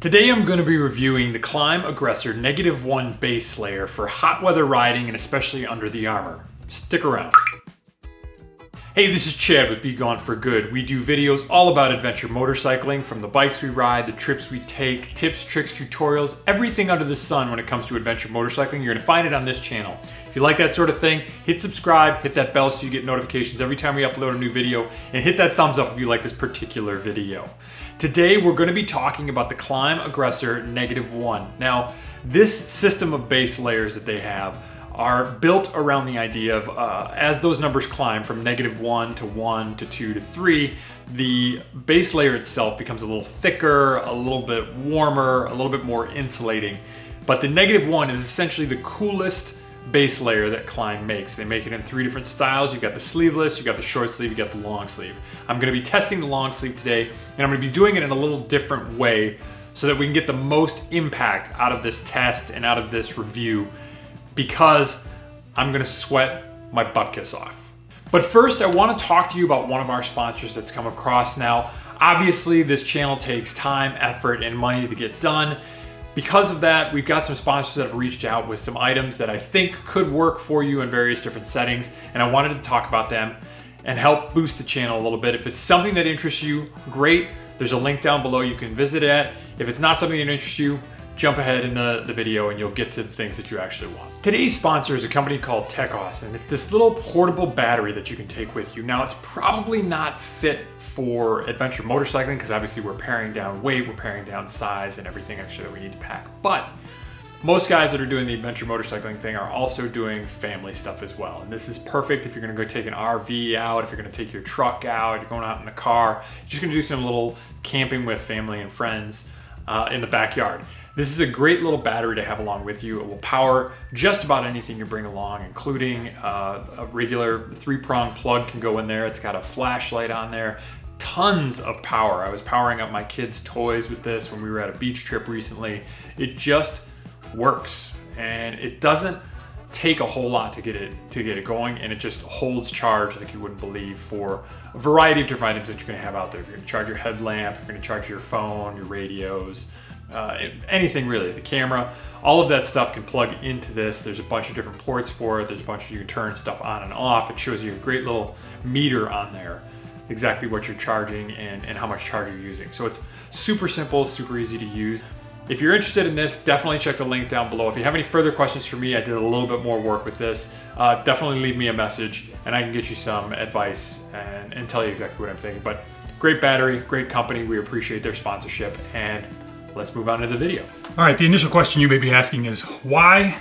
Today I'm going to be reviewing the Klim Aggressor -1 base layer for hot weather riding and especially under the armor. Stick around. Hey, this is Chad with BeGoneForGood. We do videos all about adventure motorcycling, from the bikes we ride, the trips we take, tips, tricks, tutorials, everything under the sun when it comes to adventure motorcycling. You're gonna find it on this channel. If you like that sort of thing, hit subscribe, hit that bell so you get notifications every time we upload a new video, and hit that thumbs up if you like this particular video. Today, we're gonna be talking about the Klim Aggressor -1. Now, this system of base layers that they have are built around the idea of as those numbers climb from -1 to 1 to 2 to 3, the base layer itself becomes a little thicker, a little bit warmer, a little bit more insulating. But the -1 is essentially the coolest base layer that Klim makes. They make it in 3 different styles. You've got the sleeveless, you've got the short sleeve, you've got the long sleeve. I'm gonna be testing the long sleeve today, and I'm gonna be doing it in a little different way so that we can get the most impact out of this test and out of this review, because I'm gonna sweat my butt kiss off. But first, I wanna talk to you about one of our sponsors that's come across now. Obviously, this channel takes time, effort, and money to get done. Because of that, we've got some sponsors that have reached out with some items that I think could work for you in various different settings, and I wanted to talk about them and help boost the channel a little bit. If it's something that interests you, great. There's a link down below you can visit at. If it's not something that interests you, jump ahead in the video and you'll get to the things that you actually want. Today's sponsor is a company called Techos, and it's this little portable battery that you can take with you. Now, it's probably not fit for adventure motorcycling because obviously we're paring down weight, we're paring down size and everything extra that we need to pack. But most guys that are doing the adventure motorcycling thing are also doing family stuff as well. And this is perfect if you're gonna go take an RV out, if you're gonna take your truck out, you're going out in a car, you're just gonna do some little camping with family and friends in the backyard. This is a great little battery to have along with you. It will power just about anything you bring along, including a regular 3-prong plug can go in there. It's got a flashlight on there, tons of power. I was powering up my kids' toys with this when we were at a beach trip recently. It just works, and it doesn't take a whole lot to get it going, and it just holds charge like you wouldn't believe for a variety of different items that you're gonna have out there. If you're gonna charge your headlamp, if you're gonna charge your phone, your radios, anything really, the camera, all of that stuff can plug into this. There's a bunch of different ports for it. There's a bunch of, you can turn stuff on and off. It shows you a great little meter on there, exactly what you're charging and how much charge you're using. So it's super simple, super easy to use. If you're interested in this, definitely check the link down below. If you have any further questions for me, I did a little bit more work with this. Definitely leave me a message and I can get you some advice and tell you exactly what I'm thinking. But great battery, great company. We appreciate their sponsorship, and let's move on to the video. All right, the initial question you may be asking is, why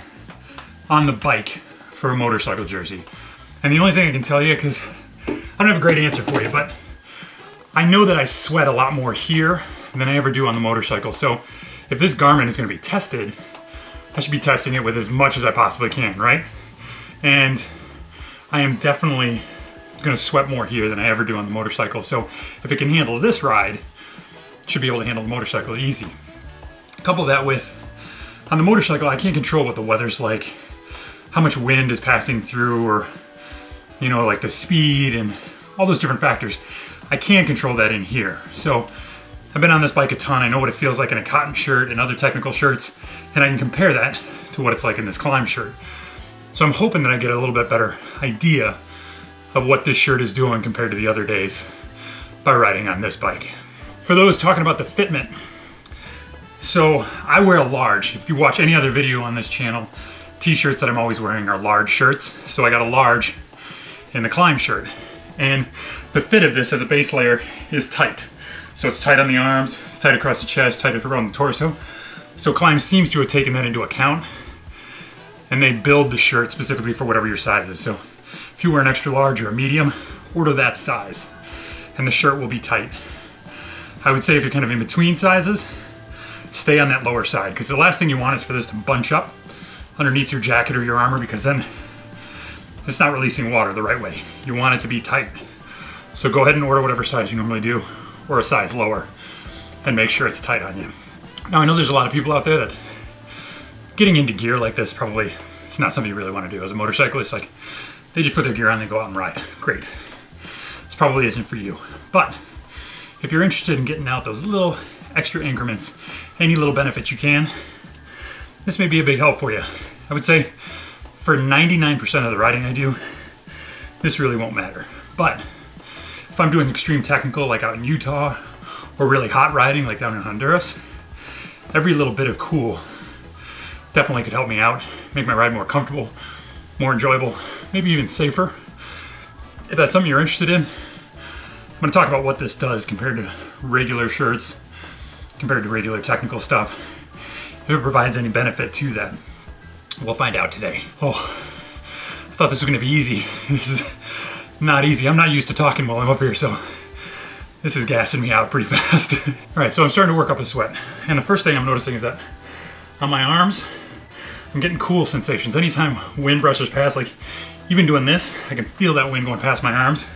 on the bike for a motorcycle jersey? And the only thing I can tell you, because I don't have a great answer for you, but I know that I sweat a lot more here than I ever do on the motorcycle. So if this garment is gonna be tested, I should be testing it with as much as I possibly can, right? And I am definitely gonna sweat more here than I ever do on the motorcycle. So if it can handle this ride, it should be able to handle the motorcycle easy. Couple that with, on the motorcycle, I can't control what the weather's like, how much wind is passing through, or, you know, like the speed and all those different factors. I can't control that in here. So I've been on this bike a ton. I know what it feels like in a cotton shirt and other technical shirts, and I can compare that to what it's like in this Klim shirt. So I'm hoping that I get a little bit better idea of what this shirt is doing compared to the other days by riding on this bike. For those talking about the fitment, so I wear a large. If you watch any other video on this channel, t-shirts that I'm always wearing are large shirts. So I got a large in the Klim shirt. And the fit of this as a base layer is tight. So it's tight on the arms, it's tight across the chest, tight around the torso. So Klim seems to have taken that into account, and they build the shirt specifically for whatever your size is. So if you wear an extra large or a medium, order that size, and the shirt will be tight. I would say if you're kind of in between sizes, stay on that lower side, because the last thing you want is for this to bunch up underneath your jacket or your armor, because then it's not releasing water the right way. You want it to be tight. So go ahead and order whatever size you normally do, or a size lower, and make sure it's tight on you. Now, I know there's a lot of people out there that getting into gear like this probably it's not something you really want to do. As a motorcyclist, like, they just put their gear on, they go out and ride. Great. This probably isn't for you. But if you're interested in getting out those little extra increments, any little benefits you can, this may be a big help for you. I would say for 99% of the riding I do, this really won't matter. But if I'm doing extreme technical, like out in Utah, or really hot riding, like down in Honduras, every little bit of cool definitely could help me out, make my ride more comfortable, more enjoyable, maybe even safer. If that's something you're interested in, I'm gonna talk about what this does compared to regular shirts, compared to regular technical stuff. If it provides any benefit to that, we'll find out today. Oh, I thought this was gonna be easy. This is not easy. I'm not used to talking while I'm up here, so this is gassing me out pretty fast. All right, so I'm starting to work up a sweat. And the first thing I'm noticing is that on my arms, I'm getting cool sensations. Anytime wind brushes past, like even doing this, I can feel that wind going past my arms.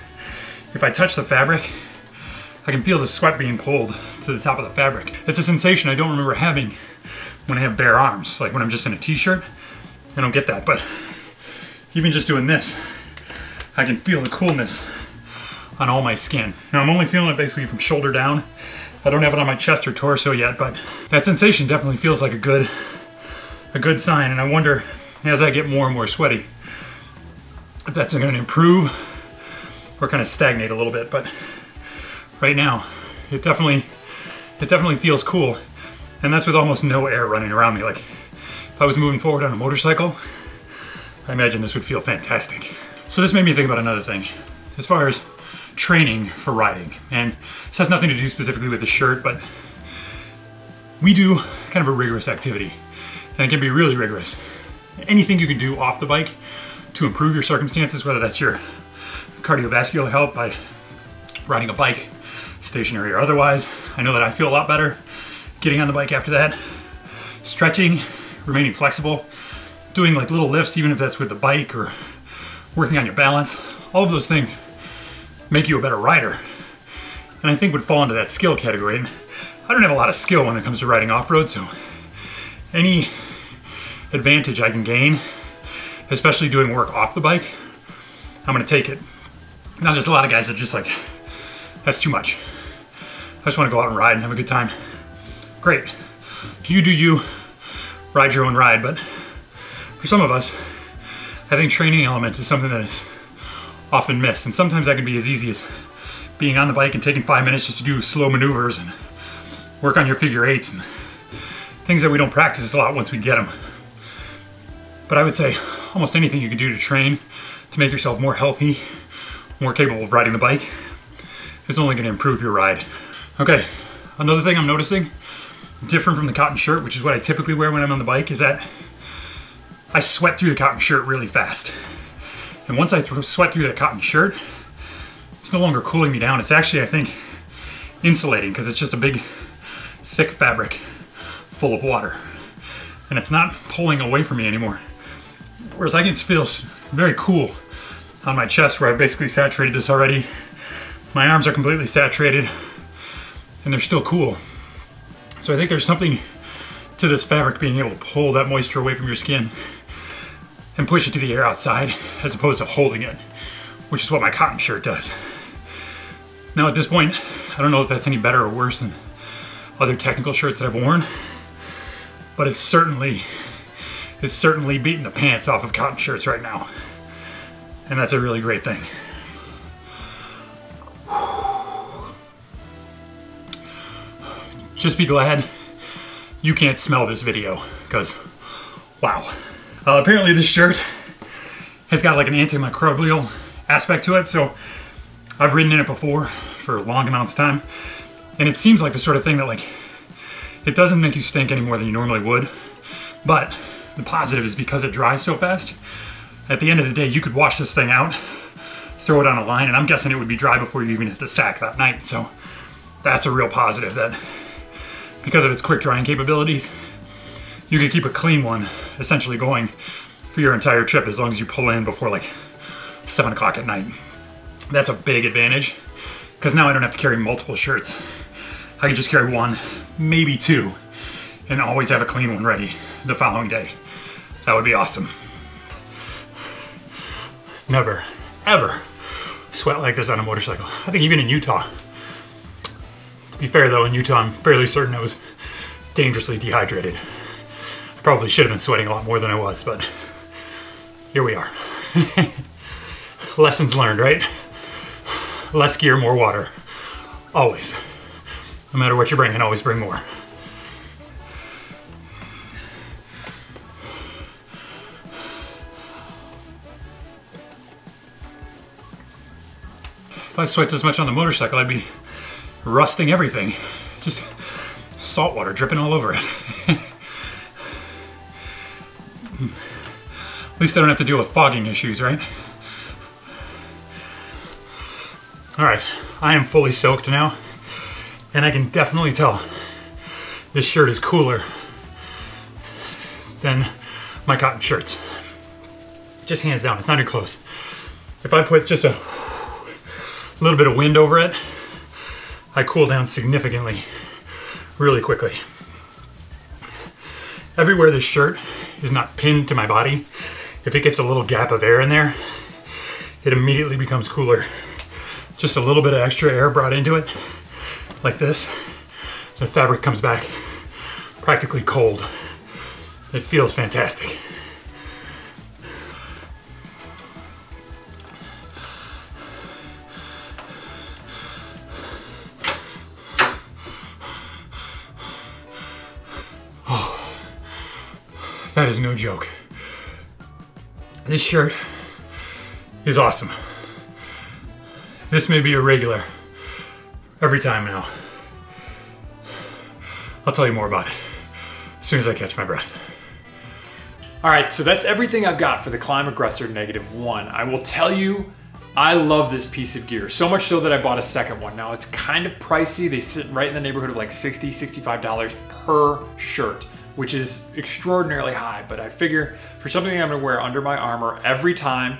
If I touch the fabric, I can feel the sweat being pulled to the top of the fabric. It's a sensation I don't remember having when I have bare arms. Like when I'm just in a t-shirt, I don't get that. But even just doing this, I can feel the coolness on all my skin. Now I'm only feeling it basically from shoulder down. I don't have it on my chest or torso yet, but that sensation definitely feels like a good sign. And I wonder, as I get more and more sweaty, if that's gonna improve or kind of stagnate a little bit. But right now, it definitely feels cool. And that's with almost no air running around me. Like if I was moving forward on a motorcycle, I imagine this would feel fantastic. So this made me think about another thing. As far as training for riding, and this has nothing to do specifically with the shirt, but we do kind of a rigorous activity, and it can be really rigorous. Anything you can do off the bike to improve your circumstances, whether that's your cardiovascular health by riding a bike, stationary or otherwise. I know that I feel a lot better getting on the bike after that. Stretching, remaining flexible, doing like little lifts, even if that's with the bike or working on your balance, all of those things make you a better rider. And I think would fall into that skill category. And I don't have a lot of skill when it comes to riding off-road, so any advantage I can gain, especially doing work off the bike, I'm gonna take it. Now there's a lot of guys that are just like, that's too much. I just wanna go out and ride and have a good time. Great, you do you, ride your own ride, but for some of us, I think training element is something that is often missed. And sometimes that can be as easy as being on the bike and taking 5 minutes just to do slow maneuvers and work on your figure eights and things that we don't practice a lot once we get them. But I would say almost anything you can do to train to make yourself more healthy, more capable of riding the bike is only going to improve your ride. Okay, another thing I'm noticing, different from the cotton shirt, which is what I typically wear when I'm on the bike, is that I sweat through the cotton shirt really fast. And once I sweat through that cotton shirt, it's no longer cooling me down. It's actually, I think, insulating, because it's just a big, thick fabric full of water. And it's not pulling away from me anymore. Whereas I can feel very cool on my chest, where I've basically saturated this already. My arms are completely saturated, and they're still cool. So I think there's something to this fabric being able to pull that moisture away from your skin and push it to the air outside, as opposed to holding it, which is what my cotton shirt does. Now at this point, I don't know if that's any better or worse than other technical shirts that I've worn, but it's certainly beating the pants off of cotton shirts right now. And that's a really great thing. Just be glad you can't smell this video, because wow. Apparently this shirt has got like an antimicrobial aspect to it, so I've ridden in it before for long amounts of time, and it seems like the sort of thing that, like, it doesn't make you stink any more than you normally would, but the positive is because it dries so fast, at the end of the day you could wash this thing out, throw it on a line, and I'm guessing it would be dry before you even hit the sack that night. So that's a real positive, that because of its quick drying capabilities, you can keep a clean one essentially going for your entire trip, as long as you pull in before like 7 o'clock at night. That's a big advantage, because now I don't have to carry multiple shirts. I can just carry one, maybe two, and always have a clean one ready the following day. That would be awesome. Never, ever sweat like this on a motorcycle. I think even in Utah, To be fair though, in Utah, I'm fairly certain I was dangerously dehydrated. I probably should have been sweating a lot more than I was, but here we are. Lessons learned, right? Less gear, more water. Always. No matter what you're bringing, always bring more. If I sweat this much on the motorcycle, I'd be rusting everything. Just salt water dripping all over it. At least I don't have to deal with fogging issues, right? All right, I am fully soaked now, and I can definitely tell this shirt is cooler than my cotton shirts. Just hands down, it's not even close. If I put just a little bit of wind over it, I cool down significantly, really quickly. Everywhere this shirt is not pinned to my body, if it gets a little gap of air in there, it immediately becomes cooler. Just a little bit of extra air brought into it, like this, the fabric comes back practically cold. It feels fantastic. Oh, that is no joke. This shirt is awesome. This may be a regular every time now. I'll tell you more about it as soon as I catch my breath. All right, so that's everything I've got for the Klim Aggressor -1. I will tell you, I love this piece of gear, so much so that I bought a second one. Now it's kind of pricey. They sit right in the neighborhood of like $60, $65 per shirt, which is extraordinarily high, but I figure for something I'm gonna wear under my armor every time,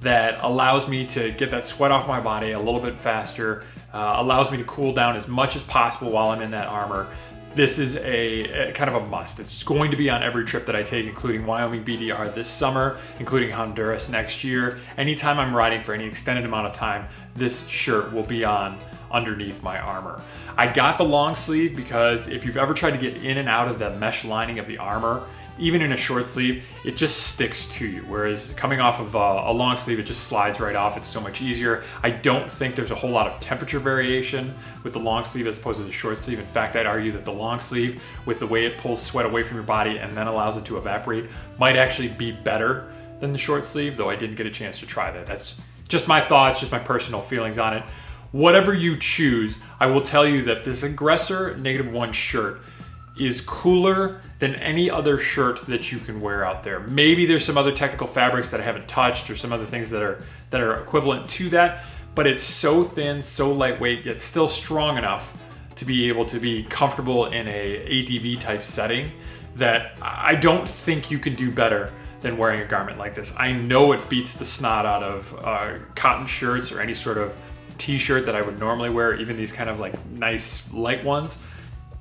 that allows me to get that sweat off my body a little bit faster, allows me to cool down as much as possible while I'm in that armor. This is a kind of a must. It's going to be on every trip that I take, including Wyoming BDR this summer, including Honduras next year. Anytime I'm riding for any extended amount of time, this shirt will be on underneath my armor. I got the long sleeve because if you've ever tried to get in and out of the mesh lining of the armor, even in a short sleeve, it just sticks to you. Whereas coming off of a long sleeve, it just slides right off. It's so much easier. I don't think there's a whole lot of temperature variation with the long sleeve as opposed to the short sleeve. In fact, I'd argue that the long sleeve, with the way it pulls sweat away from your body and then allows it to evaporate, might actually be better than the short sleeve, though I didn't get a chance to try that. That's just my thoughts, just my personal feelings on it. Whatever you choose, I will tell you that this Aggressor -1 shirt is cooler than any other shirt that you can wear out there. Maybe there's some other technical fabrics that I haven't touched or some other things that are equivalent to that, but it's so thin, so lightweight, yet still strong enough to be able to be comfortable in a ATV type setting that I don't think you can do better than wearing a garment like this. I know it beats the snot out of cotton shirts or any sort of t-shirt that I would normally wear, even these kind of like nice light ones.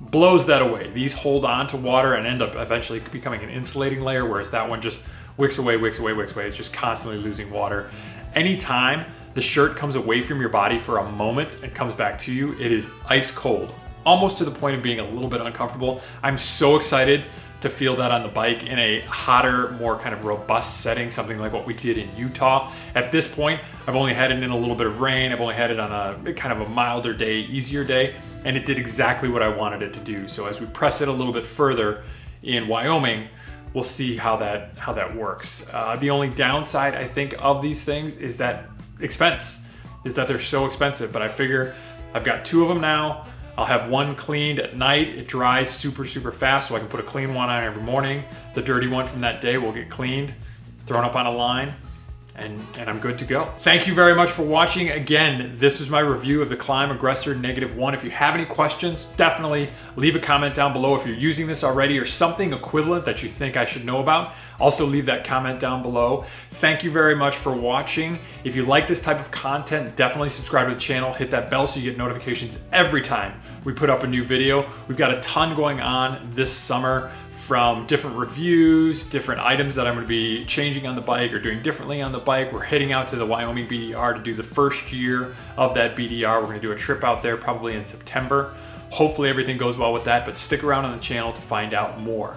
Blows that away. These hold on to water and end up eventually becoming an insulating layer, whereas that one just wicks away, wicks away, wicks away. It's just constantly losing water. Anytime the shirt comes away from your body for a moment and comes back to you, it is ice cold, almost to the point of being a little bit uncomfortable. I'm so excited to feel that on the bike in a hotter, more kind of robust setting, something like what we did in Utah. At this point, I've only had it in a little bit of rain. I've only had it on a kind of a milder day, easier day, and it did exactly what I wanted it to do. So as we press it a little bit further in Wyoming, we'll see how that works. The only downside, I think, of these things is that they're so expensive, but I figure I've got 2 of them now. I'll have one cleaned at night. It dries super, super fast, so I can put a clean one on every morning. The dirty one from that day will get cleaned, thrown up on a line, and I'm good to go. Thank you very much for watching. Again, this was my review of the Klim Aggressor -1. If you have any questions, definitely leave a comment down below if you're using this already or something equivalent that you think I should know about. Also leave that comment down below. Thank you very much for watching. If you like this type of content, definitely subscribe to the channel. Hit that bell so you get notifications every time we put up a new video. We've got a ton going on this summer, from different reviews, different items that I'm gonna be changing on the bike or doing differently on the bike. We're heading out to the Wyoming BDR to do the first year of that BDR. We're gonna do a trip out there probably in September. Hopefully everything goes well with that, but stick around on the channel to find out more.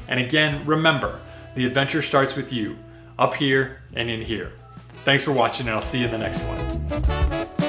And again, remember, the adventure starts with you, up here and in here. Thanks for watching, and I'll see you in the next one.